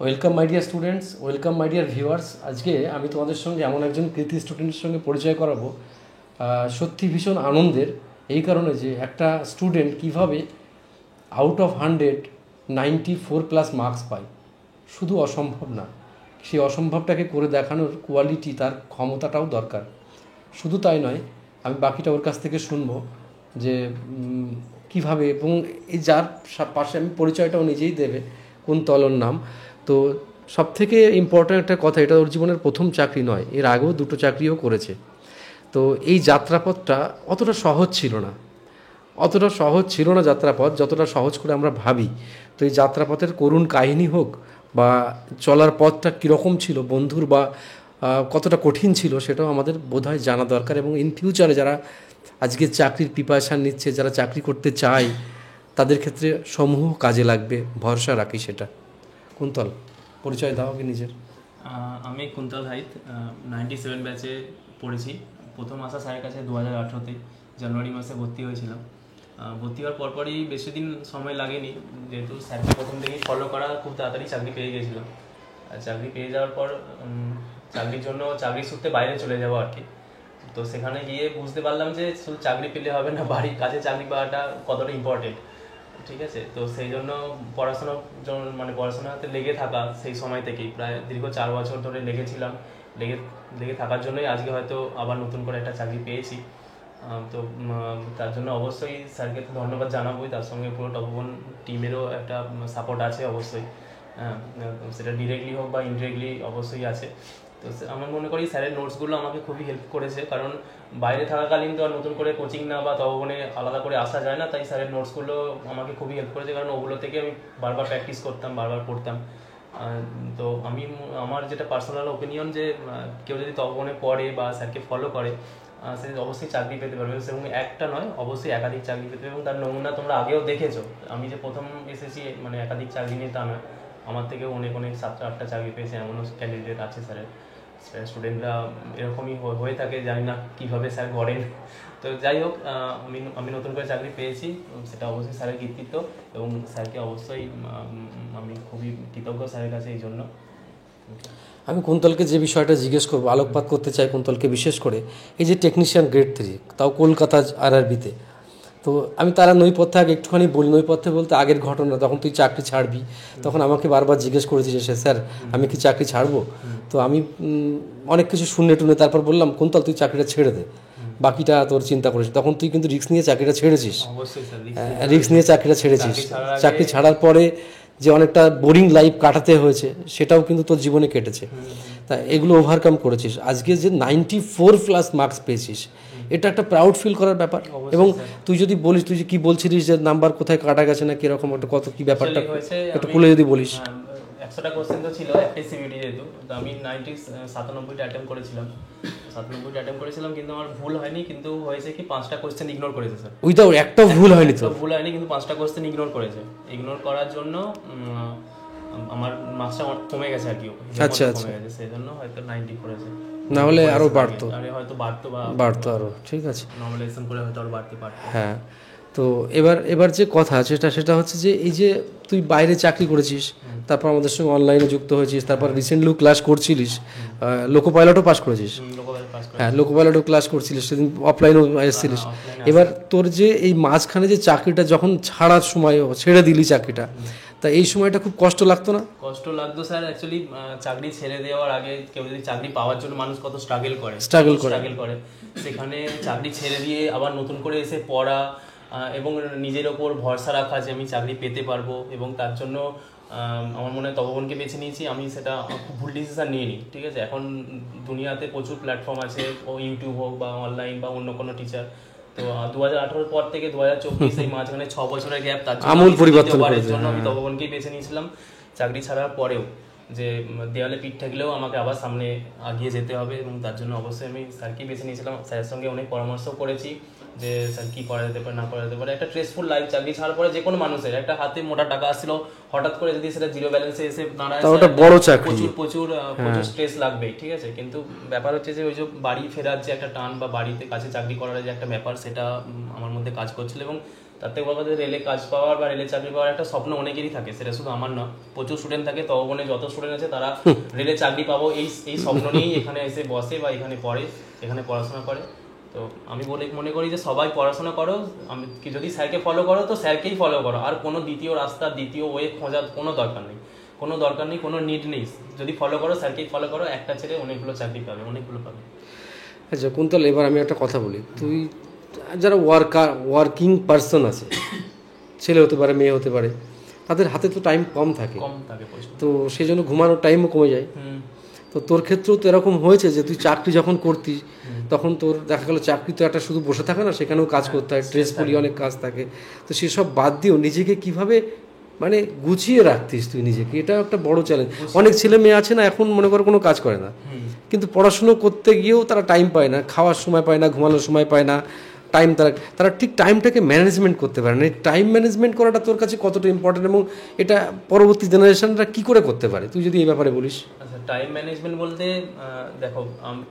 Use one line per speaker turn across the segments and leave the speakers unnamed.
Welcome my dear students, welcome my dear viewers. আজকে আমি তোমাদের সঙ্গে এমন একজন কৃতি স্টুডেন্টের সঙ্গে পরিচয় করাবো। সত্যি ভীষণ আনন্দের, এই কারণে যে একটা স্টুডেন্ট কিভাবে আউট অফ 100 94+ মার্কস পায়। শুধু অসম্ভব না, সেই অসম্ভবটাকে করে দেখানোর কোয়ালিটি, তার ক্ষমতাটাও দরকার। শুধু তাই নয়, আমি বাকিটা ওর কাছ থেকে শুনবো যে কিভাবে, এবং এই যার পাশে আমি পরিচয়টাও নিজেই দেবে, কুন্তলর নাম। তো সবথেকে ইম্পর্ট্যান্ট একটা কথা, এটা ওর জীবনের প্রথম চাকরি নয়, এর আগেও দুটো চাকরিও করেছে। তো এই যাত্রাপথটা অতটা সহজ ছিল না, যাত্রাপথ যতটা সহজ করে আমরা ভাবি। তো এই যাত্রাপথের করুণ কাহিনী হোক বা চলার পথটা কীরকম ছিল বন্ধুর, বা কতটা কঠিন ছিল, সেটাও আমাদের বোধহয় জানা দরকার। এবং ইন ফিউচারে যারা আজকে চাকরির প্রিপারেশান নিচ্ছে, যারা চাকরি করতে চায়, তাদের ক্ষেত্রে সমূহ কাজে লাগবে, ভরসা রাখি সেটা। কুন্তল, পরিচয় দাও আগে নিজের।
আমি কুন্তল হাইত, 97 ব্যাচে পড়েছি। প্রথম আসা স্যারের কাছে 2018-তে জানুয়ারি মাসে ভর্তি হয়েছিলাম। ভর্তি হওয়ার পরপরই বেশি দিন সময় লাগেনি, যেহেতু স্যারকে প্রথম থেকেই ফলো করা, খুব তাড়াতাড়ি চাকরি পেয়ে গেছিলাম। আর চাকরি পেয়ে যাওয়ার পর চাকরির জন্য চাকরির সূত্রে বাইরে চলে যাবো আর কি। তো সেখানে গিয়ে বুঝতে পারলাম যে শুধু চাকরি পেলে হবে না, বাড়ির কাছে চাকরি পাওয়াটা কতটা ইম্পর্টেন্ট। ঠিক আছে, তো সেই জন্য পড়াশোনাতে লেগে থাকা, সেই সময় থেকেই প্রায় দীর্ঘ 4 বছর ধরে লেগে থাকার জন্যই আজকে হয়তো আবার নতুন করে একটা চাকরি পেয়েছি। তো তার জন্য অবশ্যই স্যারকে তো ধন্যবাদ জানাবোই, তার সঙ্গে পুরো টপ ওয়ান টিমেরও একটা সাপোর্ট আছে অবশ্যই। সেটা ডিরেক্টলি হোক বা ইনডিরেক্টলি অবশ্যই আছে। তো আমার মনে করি স্যারের নোটসগুলো আমাকে খুবই হেল্প করেছে, কারণ বাইরে থাকাকালীন তো আর নতুন করে কোচিং না বা তপবনে আলাদা করে আসা যায় না, তাই স্যারের নোটসগুলো আমাকে খুবই হেল্প করেছে, কারণ ওগুলো থেকে আমি বারবার প্র্যাকটিস করতাম, বারবার পড়তাম। তো আমার যেটা পার্সোনাল ওপিনিয়ন, যে কেউ যদি তপবনে পড়ে বা স্যারকে ফলো করে, সে অবশ্যই চাকরি পেতে পারবে, এবং একটা নয়, অবশ্যই একাধিক চাকরি পেতে পারবে। এবং তার নমুনা তোমরা আগেও দেখেছো, আমি যে প্রথম এসেছি একাধিক চাকরি নিয়ে তা নয়, আমার থেকেও অনেক 7-8টা চাকরি পেয়েছে এমনও ক্যান্ডিডেট আছে স্যারের। স্টুডেন্টরা এরকমই হয়ে থাকে, জানি না কীভাবে স্যার গড়েন। তো যাই হোক, আমি নতুন করে চাকরি পেয়েছি, সেটা অবশ্যই স্যারের কৃতিত্ব, এবং স্যারকে অবশ্যই আমি খুবই কৃতজ্ঞ স্যারের কাছে এই জন্য।
আমি কুন্তলকে যে বিষয়টা জিজ্ঞেস করবো, আলোকপাত করতে চাই কুন্তলকে, বিশেষ করে এই যে টেকনিশিয়ান গ্রেড 3, তাও কলকাতা RRBতে। তো আমি তারা নৈপথ্যে আগে একটুখানি বলি। নৈপথ্যে বলতে আগের ঘটনা, তখন তুই চাকরি ছাড়বি, তখন আমাকে বারবার জিজ্ঞেস করেছিস যে স্যার আমি কি চাকরি ছাড়বো। তো আমি অনেক কিছু শুনে টুনে তারপর বললাম, কুন্তল তুই চাকরিটা ছেড়ে দে, বাকিটা তোর চিন্তা করিস। তখন তুই কিন্তু রিস্ক নিয়ে চাকরিটা ছেড়েছিস, রিস্ক নিয়ে চাকরিটা ছেড়েছিস। চাকরি ছাড়ার পরে যে অনেকটা বোরিং লাইফ কাটাতে হয়েছে, সেটাও কিন্তু তোর জীবনে কেটেছে। তা এগুলো ওভারকাম করেছিস, আজকে যে 94+ মার্কস পেয়েছিস, এটা একটা প্রাউড ফিল করার ব্যাপার। এবং তুই যদি বলিস, তুই যে কী বলছিলিস যে নাম্বার কোথায় কাটা গেছে না কীরকম, একটা কত কী ব্যাপারটা একটু খুলে যদি বলিস।
100টা কোশ্চেন তো ছিল একটা সিবিটি, যেহেতু তো আমি 97টা অ্যাটেম্প করেছিলাম। 97টা অ্যাটেম্প করেছিলাম, কিন্তু আমার ভুল হয়নি, কিন্তু হয়েছে কি 5টা কোশ্চেন ইগনোর করেছে স্যার।
উইদাউট একটা ভুল হয়নি তো?
ভুল হয়নি, কিন্তু 5টা কোশ্চেন ইগনোর করেছে। ইগনোর করার জন্য আমার মার্কসটা কমে গেছে আর কি। আচ্ছা, কমে গেছে, সেই জন্য হয়তো 90 করেছে,
না হলে আরও বাড়তো,
হয়তো বাড়তো
আরও। ঠিক আছে,
নর্মালাইজেশন করে হয়তো আরও বাড়তে পারতো।
হ্যাঁ। তো এবার যে কথা, সেটা হচ্ছে যে এই যে তুই বাইরে চাকরি করেছিস, তারপর আমাদের সঙ্গে অনলাইনে যুক্ত হয়েছিস, তারপর রিসেন্টলিও ক্লাস করছিলিস, লোকো পাইলটও পাস করেছিস। হ্যাঁ, লোকো পাইলটও ক্লাস করছিলিস, সেদিন অফলাইনও এসেছিলিস। এবার তোর যে এই মাঝখানে যে চাকরিটা যখন ছাড়ার সময় ছেড়ে দিলি চাকরিটা, তা এই সময়টা খুব কষ্ট লাগতো না?
কষ্ট লাগতো স্যার। অ্যাকচুয়ালি চাকরি ছেড়ে দেওয়ার আগে কেউ যদি চাকরি পাওয়ার জন্য, মানুষ কত স্ট্রাগল করে, সেখানে চাকরি ছেড়ে দিয়ে আবার নতুন করে এসে পড়া এবং নিজের ওপর ভরসা রাখা যে আমি চাকরি পেতে পারবো, এবং তার জন্য আমার মনে হয় তপবনকে বেছে নিয়েছি। আমি সেটা খুব ভুল ডিসিশন নিইনি, ঠিক আছে। এখন দুনিয়াতে প্রচুর প্ল্যাটফর্ম আছে, ও ইউটিউব হোক বা অনলাইন বা অন্য কোনো টিচার। তো 2018 পর থেকে 2024 এই মাঝখানে 6 বছরের গ্যাপ, তার জন্য আমূল পরিবর্তন করার জন্য আমি তপবনকেই বেছে নিয়েছিলাম। চাকরি ছাড়ার পরেও যে দেওয়ালে পিঠ থাকলেও আমাকে আবার সামনে এগিয়ে যেতে হবে, এবং তার জন্য অবশ্যই আমি স্যারকেই বেছে নিয়েছিলাম। স্যারের সঙ্গে অনেক পরামর্শ করেছি যে স্যার কী করা যেতে পারে, না করা যেতে পারে। একটা স্ট্রেসফুল লাইফ চাকরি ছাড়ার পরে যে কোনো মানুষের একটা হাতে মোটা টাকা আসছিল, হঠাৎ করে যদি সেটা জিরো ব্যালেন্সে এসে দাঁড়ায়, প্রচুর স্ট্রেস লাগবেই, ঠিক আছে। কিন্তু ব্যাপার হচ্ছে যে ওই যে বাড়ি ফেরার যে একটা টান, বা বাড়িতে কাছে চাকরি করার যে একটা ব্যাপার, সেটা আমার মধ্যে কাজ করছিল, এবং তার থেকে বড় কথা রেলে কাজ পাওয়ার বা রেলে চাকরি পাওয়ার একটা স্বপ্ন অনেকেরই থাকে, সেটা শুধু আমার না, প্রচুর স্টুডেন্ট থাকে, তপবনে যত স্টুডেন্ট আছে তারা রেলে চাকরি পাবো এই স্বপ্ন নিয়েই এখানে এসে বসে বা এখানে পড়ে, এখানে পড়াশোনা করে। তো আমি মনে করি যে সবাই পড়াশোনা করো, আমি যদি স্যারকে ফলো করো তো স্যারকেই ফলো করো, আর কোনো দ্বিতীয় রাস্তা দ্বিতীয় ওয়ে খোঁজার কোনো দরকার নেই, কোনো নিড নেই। যদি ফলো করো স্যারকেই ফলো করো, একটা ছেলে অনেকগুলো চাকরি পাবে, অনেকগুলো পাবে।
আচ্ছা কুন্তল, এবার আমি একটা কথা বলি, তুই যারা ওয়ার্কিং পার্সন আছে, ছেলে হতে পারে মেয়ে হতে পারে, তাদের হাতে তো টাইম কম থাকে, তো সেই জন্য ঘুমানোর টাইমও কমে যায়। তো তোর ক্ষেত্রেও তো এরকম হয়েছে যে তুই চাকরি যখন করতিস তখন তোর দেখা গেলো চাকরি তো একটা শুধু বসে থাকে না, সেখানেও কাজ করতে হয়, স্ট্রেসফুলি অনেক কাজ থাকে, তো সেসব বাদ দিয়েও নিজেকে কিভাবে মানে গুছিয়ে রাখতিস তুই নিজেকে, এটা একটা বড় চ্যালেঞ্জ। অনেক ছেলে মেয়ে আছে না এখন মনে করো কোনো কাজ করে না, কিন্তু পড়াশুনো করতে গিয়েও তারা টাইম পায় না, খাওয়ার সময় পায় না, ঘুমানোর সময় পায় না, টাইম তারা ঠিক টাইমটাকে ম্যানেজমেন্ট করতে পারে না। এই টাইম ম্যানেজমেন্ট করাটা তোর কাছে কতটা ইম্পর্টেন্ট এবং এটা পরবর্তী জেনারেশনরা কী করে করতে পারে, তুই যদি এই ব্যাপারে বলিস।
আচ্ছা, টাইম ম্যানেজমেন্ট বলতে দেখো,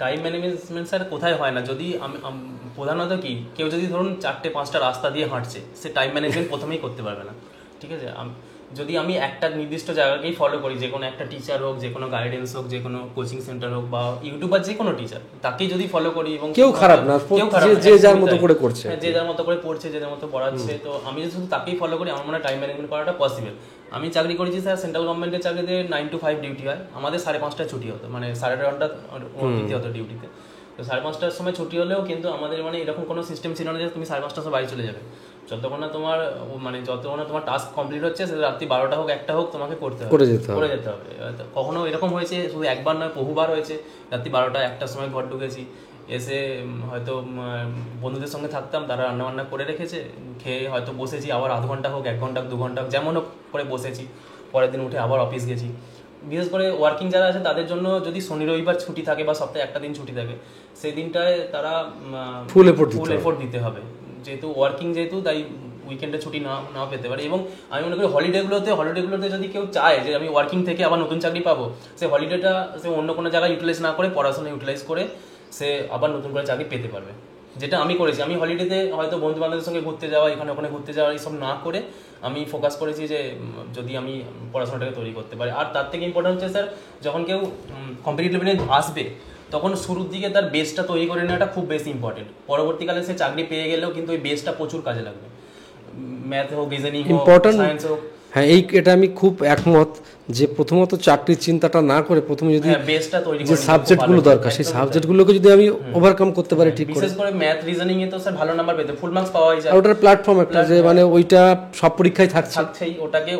টাইম ম্যানেজমেন্ট স্যার কোথায় হয় না, যদি প্রধানত কি কেউ যদি ধরুন 4-5টা রাস্তা দিয়ে হাঁটছে, সে টাইম ম্যানেজমেন্ট প্রথমেই করতে পারবে না, ঠিক আছে। যদি আমি একটা নির্দিষ্ট জায়গাকেই ফলো করি, যে কোনো একটা টিচার হোক, যে কোনো গাইডেন্স হোক, যে কোনো কোচিং সেন্টার হোক বা ইউটিউবার, যে কোনো টিচার, তাকেই যদি ফলো করি, এবং
কেউ খারাপ না, যে যার মতো করে করছে,
যে যার মতো করে পড়ছে, যে যার মতো পড়াচ্ছে, তো আমি যদি শুধু তাকেই ফলো করি, আমার মনে হয় টাইম ম্যানেজমেন্ট করাটা পসিবল। আমি চাকরি করেছি স্যার, সেন্ট্রাল গভর্নমেন্টের চাকরিতে 9 to 5 ডিউটি হয়, আমাদের 5:30টায় ছুটি হতো, মানে 8.5 ঘন্টা দিতে হতো ডিউটিতে। তো 5:30টার সময় ছুটি হলেও কিন্তু আমাদের মানে এরকম কোনো সিস্টেম ছিল না যে তুমি 5:30টার সময় বাড়ি চলে যাবে, যতক্ষণ না তোমার টাস্ক কমপ্লিট হচ্ছে, সেটা রাত্রি 12টা হোক 1টা হোক, তোমাকে করে যেতে হবে। কখনো এরকম হয়েছে, শুধু একবার নয় বহুবার হয়েছে, রাত্রি 12টা 1টার সময় ঘর ঢুকেছি, এসে হয়তো বন্ধুদের সঙ্গে থাকতাম, তারা রান্নাবান্না করে রেখেছে, খেয়ে হয়তো বসেছি, আবার আধ ঘন্টা হোক 1 ঘন্টা 2 ঘন্টা যেমন হোক করে বসেছি, পরের দিন উঠে আবার অফিস গেছি। বিশেষ করে ওয়ার্কিং যারা আছে তাদের জন্য যদি শনি রবিবার ছুটি থাকে বা সপ্তাহে একটা দিন ছুটি থাকে, সেই দিনটায় তারা ফুল এফোর্ট দিতে হবে, যেহেতু ওয়ার্কিং, তাই উইকেন্ডে ছুটি না পেতে পারে। এবং আমি মনে করি হলিডেগুলোতে যদি কেউ চায় যে আমি ওয়ার্কিং থেকে আবার নতুন চাকরি পাবো, সে হলিডেটা সে অন্য কোনো জায়গায় ইউটিলাইজ না করে পড়াশোনা ইউটিলাইজ করে সে আবার নতুন করে চাকরি পেতে পারবে, যেটা আমি করেছি। আমি হলিডেতে হয়তো বন্ধু বান্ধবের সঙ্গে ঘুরতে যাওয়া, এখানে ওখানে ঘুরতে যাওয়া, এইসব না করে আমি ফোকাস করেছি যে যদি আমি পড়াশোনাটাকে তৈরি করতে পারি। আর তার থেকে ইম্পর্টেন্ট হচ্ছে স্যার, যখন কেউ কম্পিটিটিভ লাইনে আসবে তখন শুরুর দিকে তার বেসটা তৈরি করে নেওয়াটা খুব বেশি ইম্পর্টেন্ট। পরবর্তীকালে সে চাকরি পেয়ে গেলেও কিন্তু ওই বেসটা প্রচুর কাজে লাগবে, ম্যাথ হোক, রিজনিং হোক, সায়েন্স হোক।
হ্যাঁ, এটা আমি খুব একমত যে প্রথমত চাকরির চিন্তাটা না করে প্রথমে যদি
বেসটা তৈরি
যে সাবজেক্টগুলো দরকার, সেই সাবজেক্টগুলোকে যদি আমি ওভারকাম করতে পারি ঠিক করে,
বিশেষ করে ম্যাথ রিজনিং এ তো স্যার ভালো নাম্বার পেতে ফুল মার্কস পাওয়াই যায়,
আর ওটার প্ল্যাটফর্ম একটা যে মানে ওইটা সব পরীক্ষায় থাকছেই,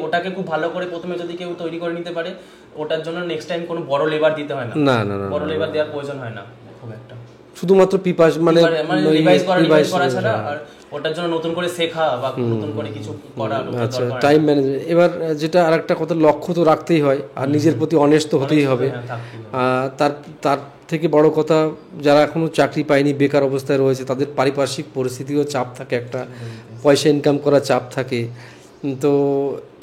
ওটাকে খুব ভালো করে প্রথমে যদি কেউ তৈরি করে নিতে পারে, ওটার জন্য নেক্সট টাইম কোনো বড় লেবার দিতে হয় না, বড় লেবার দেওয়ার প্রয়োজন হয় না খুব একটা,
শুধুমাত্র মানে
রিভাইজ করা ছাড়া, আর ওটার জন্য নতুন করে শেখা বা নতুন করে কিছু করা।
আচ্ছা, টাইম ম্যানেজমেন্ট। এবার যেটা আরেকটা কথা, লক্ষ্য তো রাখতেই হয়, আর নিজের প্রতি অনেস্ট তো হতেই হবে। তার থেকে বড় কথা, যারা এখনো চাকরি পায়নি, বেকার অবস্থায় রয়েছে, তাদের পারিপার্শ্বিক পরিস্থিতিও চাপ থাকে, একটা পয়সা ইনকাম করার চাপ থাকে। তো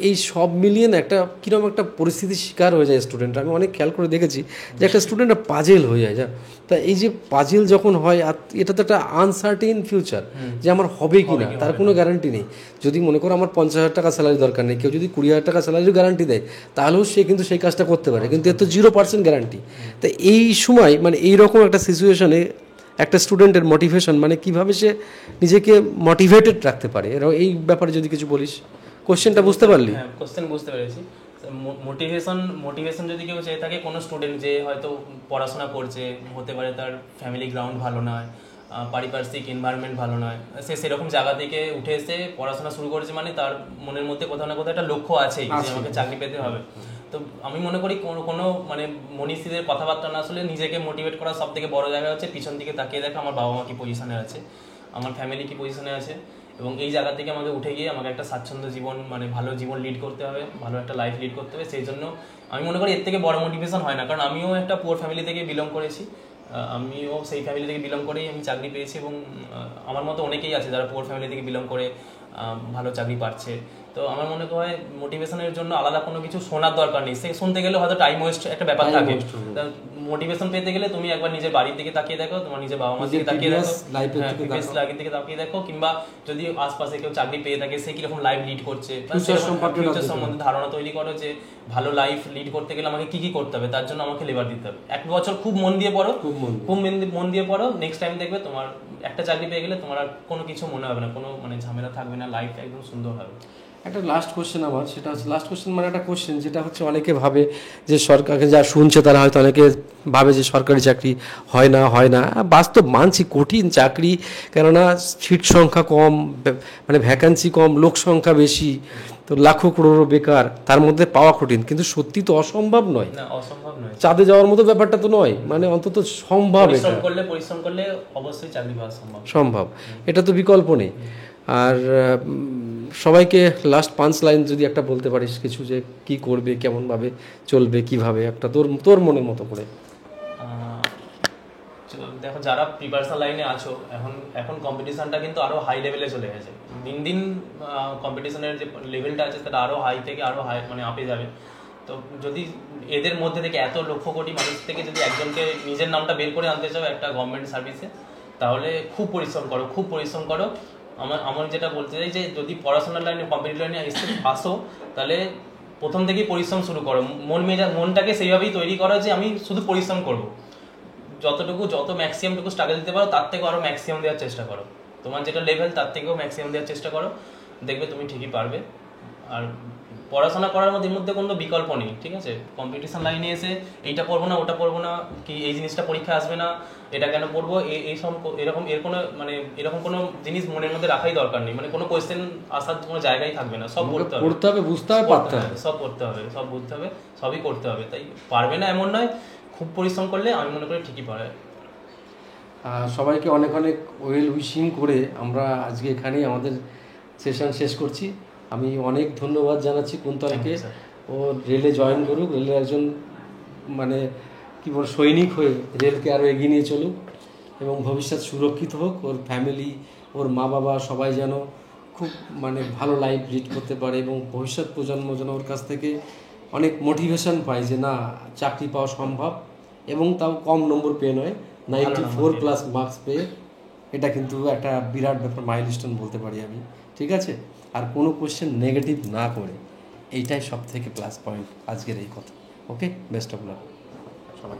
এই সব মিলিয়ে না একটা কীরকম একটা পরিস্থিতির শিকার হয়ে যায় স্টুডেন্টরা। আমি অনেক খেয়াল করে দেখেছি যে একটা স্টুডেন্টরা পাজেল হয়ে যায়, তা এই যে পাজেল যখন হয়, আর এটা তো একটা আনসার্টেন ফিউচার, যে আমার হবে কি না তার কোনো গ্যারান্টি নেই। যদি মনে করো আমার 50,000 টাকা স্যালারি দরকার নেই, কেউ যদি 20,000 টাকা স্যালারির গ্যারান্টি দেয়, তাহলেও সে কিন্তু সেই কাজটা করতে পারে, কিন্তু এর তো 0% গ্যারান্টি। তো এই সময় মানে এইরকম একটা সিচুয়েশনে একটা স্টুডেন্টের মোটিভেশন, মানে কীভাবে সে নিজেকে মোটিভেটেড রাখতে পারে, এই ব্যাপারে যদি কিছু বলিস। কোশ্চেনটা বুঝতে পারলি?
হ্যাঁ, কোশ্চেন বুঝতে পেরেছি। মোটিভেশন যদি কেউ চেয়ে থাকে, কোনো স্টুডেন্ট যে হয়তো পড়াশোনা করছে, হতে পারে তার ফ্যামিলি গ্রাউন্ড ভালো নয়, পারিপার্শ্বিক এনভায়রনমেন্ট ভালো নয়, সে সেরকম জায়গা থেকে উঠে এসে পড়াশোনা শুরু করেছে, মানে তার মনের মধ্যে কোথাও না কোথাও একটা লক্ষ্য আছেই যে আমাকে চাকরি পেতে হবে। তো আমি মনে করি কোনো মানে মনীষীদের কথাবার্তা না আসলে নিজেকে মোটিভেট করার সব থেকে বড় জায়গা হচ্ছে পিছন দিকে তাকিয়ে দেখা আমার বাবা মা কি পজিশনে আছে, আমার ফ্যামিলি কি পজিশনে আছে, এবং এই জায়গা থেকে আমাকে উঠে গিয়ে আমাকে একটা স্বাচ্ছন্দ্য জীবন, মানে ভালো জীবন লিড করতে হবে, ভালো একটা লাইফ লিড করতে হবে। সেই জন্য আমি মনে করি এর থেকে বড় মোটিভেশন হয় না, কারণ আমিও একটা পুয়ার ফ্যামিলি থেকে বিলং করেছি, আমিও সেই ফ্যামিলি থেকে বিলং করেই আমি চাকরি পেয়েছি, এবং আমার মতো অনেকেই আছে যারা পুয়ার ফ্যামিলি থেকে বিলং করে ভালো চাকরি পাচ্ছে। তো আমার মনে হয় মোটিভেশনের জন্য আলাদা কোনো কিছু শোনার দরকার নেই, সে শুনতে গেলে হয়তো টাইম ওয়েস্ট একটা ব্যাপার থাকে। মোটিভেশন পেতে গেলে তুমি একবার নিজের বাড়ির দিকে তাকিয়ে দেখো, তোমার নিজের বাবা মার দিকে তাকিয়ে দেখো, প্রিভিয়াস লাইফের দিকে তাকিয়ে দেখো, কিংবা যদি আশপাশে কেউ চাকরি পেয়ে থাকে সে কিরকম লাইফ লিড করছে, ফিউচার সম্বন্ধে ধারণা তৈরি করো যে ভালো লাইফ লিড করতে গেলে আমাকে কি কি করতে হবে, তার জন্য আমাকে লেবার দিতে হবে। 1 বছর খুব মন দিয়ে পড়ো, খুব মন দিয়ে পড়ো, নেক্সট টাইম দেখবে তোমার একটা চাকরি পেয়ে গেলে তোমার আর কোনো কিছু মনে হবে না, কোনো মানে ঝামেলা থাকবে না, লাইফ একদম সুন্দর হবে।
একটা লাস্ট কোশ্চেন আমার, সেটা হচ্ছে লাস্ট কোশ্চেন মানে একটা কোশ্চেন যেটা হচ্ছে অনেকে ভাবে যে সরকারকে যা শুনছে তারা হয়তো অনেকে ভাবে যে সরকারি চাকরি হয় না। বাস্তব মানছি কঠিন চাকরি, কেননা সিট সংখ্যা কম, মানে ভ্যাকান্সি কম, লোক সংখ্যা বেশি, তো লাখো করোড়ো বেকার, তার মধ্যে পাওয়া কঠিন, কিন্তু সত্যি তো অসম্ভব নয়,
অসম্ভব নয়,
চাঁদে যাওয়ার মতো ব্যাপারটা তো নয়, মানে অন্তত সম্ভব,
পরিশ্রম করলে অবশ্যই চাকরি পাওয়া
সম্ভব, এটা তো বিকল্প নেই। আর সবাইকে লাস্ট 5 লাইন যদি একটা বলতে পারিস কিছু, যে কি করবে, কেমনভাবে চলবে, কিভাবে, একটা তোর মনের মতো করে।
দেখো, যারা প্রিপারেশন লাইনে আছো, এখন কম্পিটিশনটা কিন্তু আরো হাই লেভেলে চলে গেছে, দিন দিন কম্পিটিশনের যে লেভেলটা আছে সেটা আরো হাই থেকে আরো হাই মানে আপে যাবে। তো যদি এদের মধ্যে থেকে এত লক্ষ কোটি মানুষ থেকে যদি একজনকে নিজের নামটা বের করে আনতে চাও একটা গভর্নমেন্ট সার্ভিসে, তাহলে খুব পরিশ্রম করো। আমার যেটা বলতে চাই যে যদি পড়াশোনার লাইনে কম্পিটিটিভ লাইনে আসো, তাহলে প্রথম থেকেই পরিশ্রম শুরু করো, মনটাকে সেইভাবেই তৈরি করো যে আমি শুধু পরিশ্রম করবো, যত ম্যাক্সিমামটুকু স্ট্রাগল দিতে পারো তার থেকেও আরো ম্যাক্সিমাম দেওয়ার চেষ্টা করো, তোমার যেটা লেভেল তার থেকেও ম্যাক্সিমাম দেওয়ার চেষ্টা করো, দেখবে তুমি ঠিকই পারবে। আর পড়াশোনা করার মধ্যে কোনো বিকল্প নেই, ঠিক আছে? কম্পিটিশন লাইনে এসে এইটা পড়বো না, ওটা পড়বো না, কি এই জিনিসটা পরীক্ষা আসবে না, এটা কেন পড়বো, এরকম কোনো জিনিস মনের মধ্যে রাখাই দরকার নেই, মানে কোনো কোয়েশ্চেন আসার কোনো জায়গাই থাকবে না, সব পড়তে হবে, বুঝতে হবে, পারতে হবে, সব পড়তে হবে, সব বুঝতে হবে, সবই করতে হবে। তাই পারবে না এমন নয়, খুব পরিশ্রম করলে আমি মনে করি ঠিকই পারে।
সবাইকে অনেক ওয়েল উইশিং করে আমরা আজকে এখানেই আমাদের সেশন শেষ করছি। আমি অনেক ধন্যবাদ জানাচ্ছি কুন্তলকে, ও রেলে জয়েন করুক, রেলের একজন মানে কি বল সৈনিক হয়ে রেলকে আরও এগিয়ে নিয়ে চলুক, এবং ভবিষ্যৎ সুরক্ষিত হোক, ওর ফ্যামিলি, ওর মা বাবা সবাই যেন খুব মানে ভালো লাইফ লিড করতে পারে, এবং ভবিষ্যৎ প্রজন্ম যেন ওর কাছ থেকে অনেক মোটিভেশন পায় যে না, চাকরি পাওয়া সম্ভব, এবং তাও কম নম্বর পেয়ে নয়, 94+ মার্কস পেয়ে, এটা কিন্তু একটা বিরাট ব্যাপার, মাইলস্টোন বলতে পারি আমি, ঠিক আছে? আর কোনো কোশ্চেন নেগেটিভ না করে, এইটাই সব থেকে প্লাস পয়েন্ট আজকের এই কথা। ওকে, বেস্ট অফ লাক সবাই।